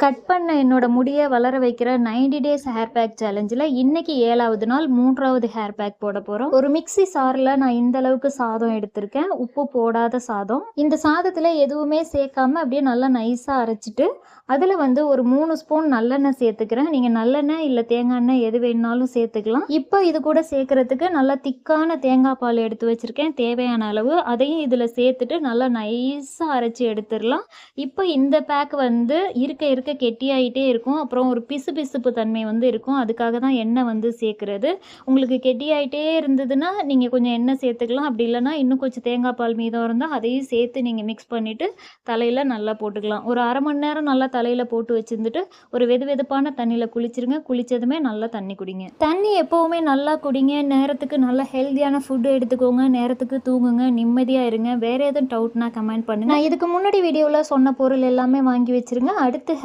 Cut பண்ண என்னோட முடியை வளர வைக்கிற 90 டேஸ் ஹேர் பேக் சேலஞ்சில் இன்னைக்கு 7வது நாள் 3வது ஹேர் பேக் போட போகிறோம். ஒரு மிக்ஸி சாரில் நான் இந்த அளவுக்கு சாதம் எடுத்திருக்கேன், உப்பு போடாத சாதம். இந்த சாதத்தில் எதுவுமே சேர்க்காம அப்படியே நல்லா நைஸாக அரைச்சிட்டு அதில் வந்து ஒரு 3 ஸ்பூன் நல்லெண்ணெய் சேர்த்துக்கிறேன். நீங்கள் நல்லெண்ணெய் இல்லை தேங்காய் எண்ணெய் எது வேணுனாலும் சேர்த்துக்கலாம். இப்போ இது கூட சேர்க்குறதுக்கு நல்லா திக்கான தேங்காய் பால் எடுத்து வச்சுருக்கேன், தேவையான அளவு. அதையும் இதில் சேர்த்துட்டு நல்லா நைஸாக அரைச்சி எடுத்துடலாம். இப்போ இந்த பேக் வந்து இருக்க கெட்டியாகிட்டே இருக்கும், அப்புறம் ஒரு பிசுபிசுப்பு தன்மை வந்து இருக்கும். அதுக்காக தான் எண்ணெய் வந்து சேர்க்குறது. உங்களுக்கு கெட்டியாகிட்டே இருந்ததுன்னா நீங்கள் கொஞ்சம் எண்ணெய் சேர்த்துக்கலாம். அப்படி இல்லைன்னா இன்னும் கொஞ்சம் தேங்காய் பால் மீதம் இருந்தால் அதையும் சேர்த்து நீங்கள் மிக்ஸ் பண்ணிவிட்டு தலையில் நல்லா போட்டுக்கலாம். ஒரு அரை மணி நேரம் நல்லா தலையில் போட்டு வச்சுருந்துட்டு ஒரு வெதுவெதுப்பான தண்ணியில் குளிச்சிருங்க. குளித்ததுமே நல்லா தண்ணி குடிங்க. தண்ணி எப்போவுமே நல்லா குடிங்க. நேரத்துக்கு நல்லா ஹெல்த்தியான ஃபுட்டு எடுத்துக்கோங்க. நேரத்துக்கு தூங்குங்க. நிம்மதியாக இருங்க. வேறு எதுவும் டவுட்னா கமெண்ட் பண்ணுங்கள். நான் இதுக்கு முன்னாடி வீடியோவில் சொன்ன பொருள் எல்லாமே வாங்கி வச்சுருங்க. அடுத்து